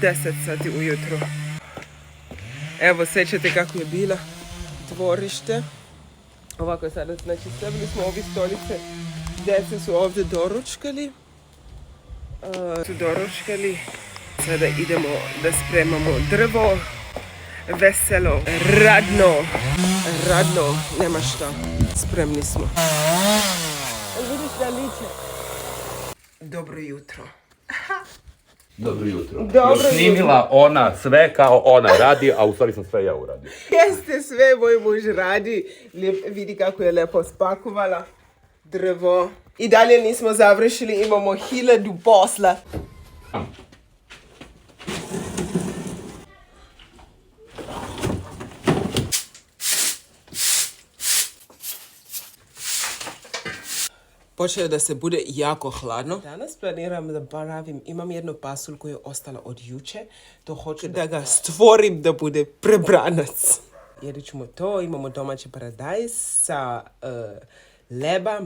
10 sati ujutro. Evo, sjećate kako je bila dvorište. Ovako je sada, znači stavili smo ove stolice. Djeca su ovdje doručkali. Sada idemo da spremamo drvo. Veselo, radno, nema šta. Spremni smo. Vidiš da liče? Dobro jutro. Dobro jutro. Dobro Snimila ona sve kao ona radi, a u stvari sam sve ja uradio. Jeste, sve moj muž radi. Vidi kako je lepo spakovala drvo. I dalje nismo završili, imamo 1000 posla. Počeo da se bude jako hladno. Danas planiram da baravim, imam jednu pasulj koja je ostala od juče. To hoću da ga stvorim da bude prebranac. Jedit ćemo to, imamo domaći paradajz sa leba.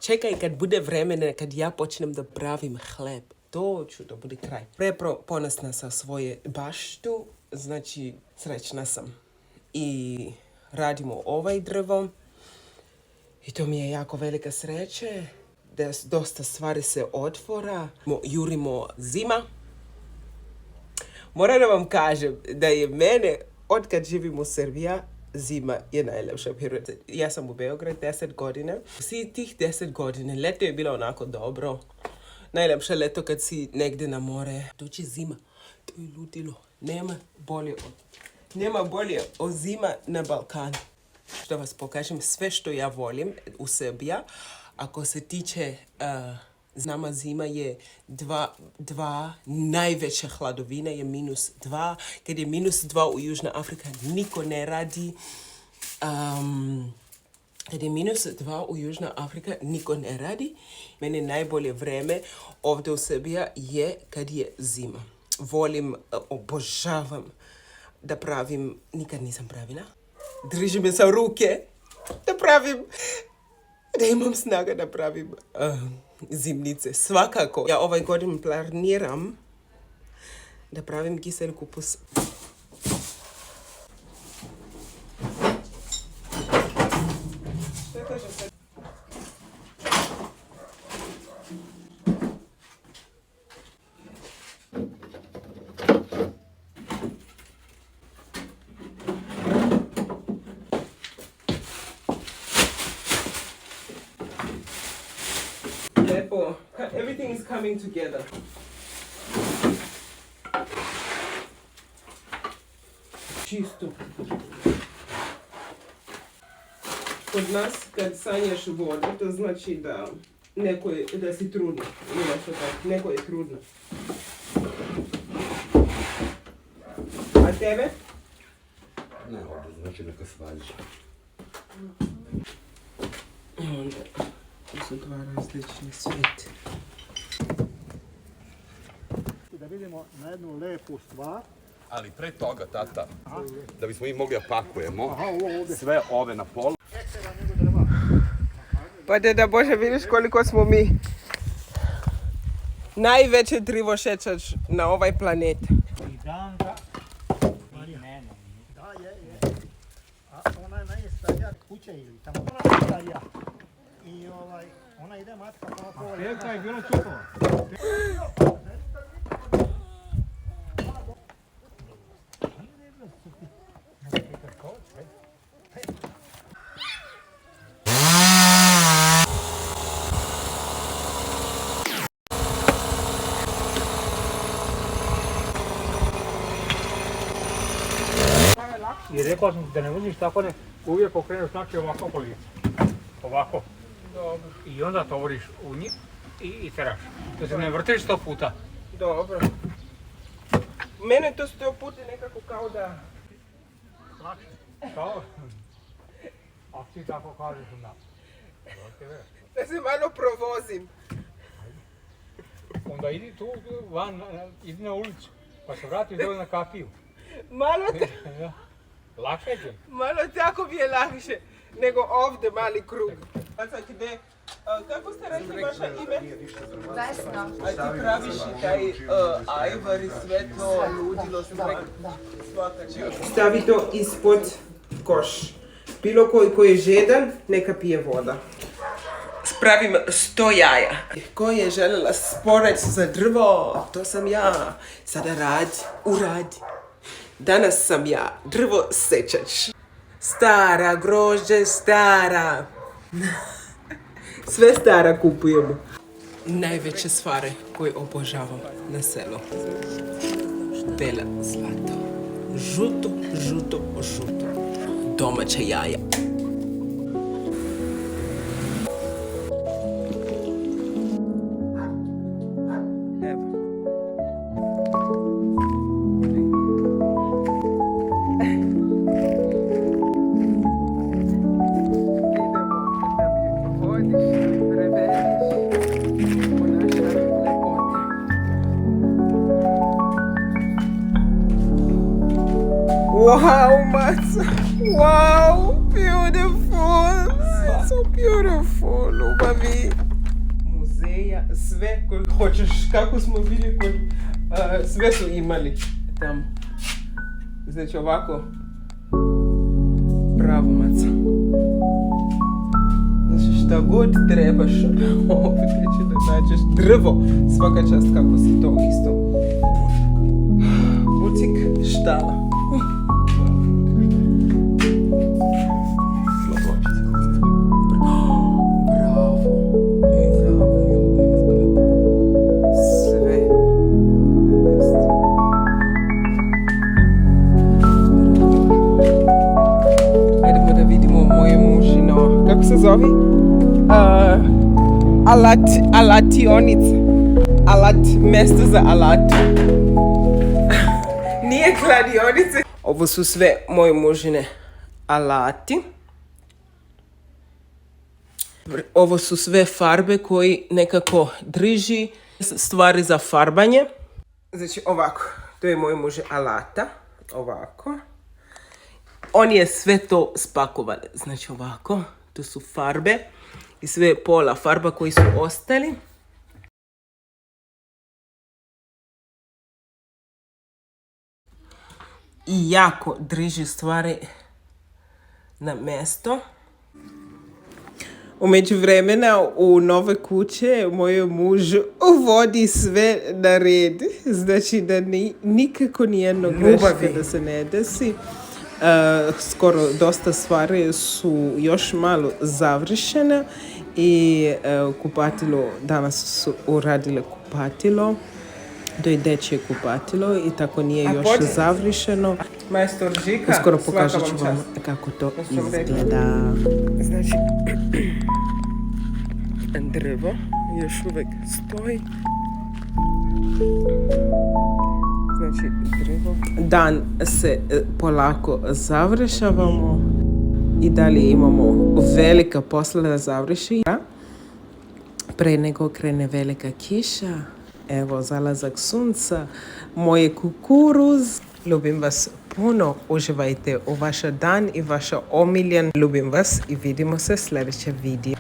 Čekaj kad bude vremena, kad ja počnem da pravim hleb. To ću da bude kraj. Ponosna sa svoje baštu, znači srećna sam. I radimo ovaj drvo. I to mi je jako velika sreća, da dosta stvari se otvora. Jurimo zima. Moram da vam kažem da je mene, od kad živim u Srbiji, zima je najlepša period. Ja sam u Beograd 10 godina. Svi tih 10 godina, leto je bilo onako dobro. Najlepše leto kad si negdje na more. Doći zima, to je ludilo. Nema bolje od zima na Balkanu. Da vas pokažem sve što ja volim u Srbiji. Ako se tiče nama zima je dva najveća hladovina je -2. Kad je -2 u Južna Afrika niko ne radi. Kad je -2 u Južna Afrika niko ne radi. Mene najbolje vreme ovdje u Srbiji je kad je zima. Volim, obožavam da pravim, nikad nisam pravila. Drži me sa ruke da imam snaga da pravim zimnice. Svakako. Ja ovaj godin planiram da pravim kisel kupus. Šta kaže se? Everything is coming together. Čisto. Kod nas kad sanjaš vodu, to znači da si trudna. Neko je trudno. A tebe? Ne, ovdje znači neka svađa. To su dva različni svijeti. Da vidimo na jednu lepu stvar. Ali pre toga, tata, da bismo mi mogli da pakujemo sve ove na polu. Pa deda Bože, vidiš koliko smo mi najveće drvošečač na ovaj planet. Da, je. A ona je najstarija kuća ili tamo ona je najstarija. I ona ide matka pa ovo. Peka je bilo čupova. I rekao sam da ne voziš tako ne, uvijek okreneš znači ovako po licu. Ovako. Dobro. I onda tovoriš u njih i teraš. Da se ne vrtiš 100 puta. Dobro. Mene to 100 puta nekako kao da... Lakše. Kao? Ako ti tako kažeš onda. Da se malo provozim. Onda idi tu van, idi na ulicu. Pa se vrati dole na kapiju. Malo Lakše će. malo tako mi je lakše nego ovdje mali krug. Sad gdje Kako ste rekli vaše ime? Vesna. A ti praviš i taj ajvar i sve to ludilo svaka čast. Stavi to ispod koš. Bilo koji je žedan, neka pije voda. Spravim 100 jaja. Ko je željela sporeć za drvo, to sam ja. Sada uradi. Danas sam ja, drvo sečač. Stara, grožđe, stara. Sve stara kupujemo. Najveće stvari koje obožavam na selu. Bela zlato. Žuto, žuto, žuto. Domaća jaja. Wow, Matza. Wow, beautiful. So beautiful. Ljubavi. Muzeja, sve koje hoćeš. Kako smo bili kod... sve su imali tamo. Znači ovako. Bravo, Matza. Znači šta god trebaš. Opet će da nađeš drvo. Svaka čast kako si to isto. Butik štala. Kako se zove? Alationica. Mesto za alat. Nije kladionice. Ovo su sve moje mužine alati. Ovo su sve farbe koji nekako drži stvari za farbanje. Znači ovako, to je moj muž alata. Ovako. On je sve to spakovan. Znači ovako, to su farbe i sve pola farba koji su ostali. I jako drži stvari na mjesto. U međuvremena u nove kuće moj muž uvodi sve na red. Znači da nikako nijedno greška da se ne desi. Skoro dosta stvari su još malo završene i kupatilo, danas su uradile kupatilo. To je dečje kupatilo i tako nije još završeno. Majstor Žika, uskoro pokažet ću vam kako to izgleda. Znači, drvo još uvijek stoji. Znači, drvo. Dan se polako završavamo i dalje imamo velika posla da završi. Pre nego krene velika kiša. Evo, zalazak sunca, moje kukuruz. Ljubim vas puno, uživajte u vaš dan i vaš omiljen. Ljubim vas i vidimo se sljedeće video.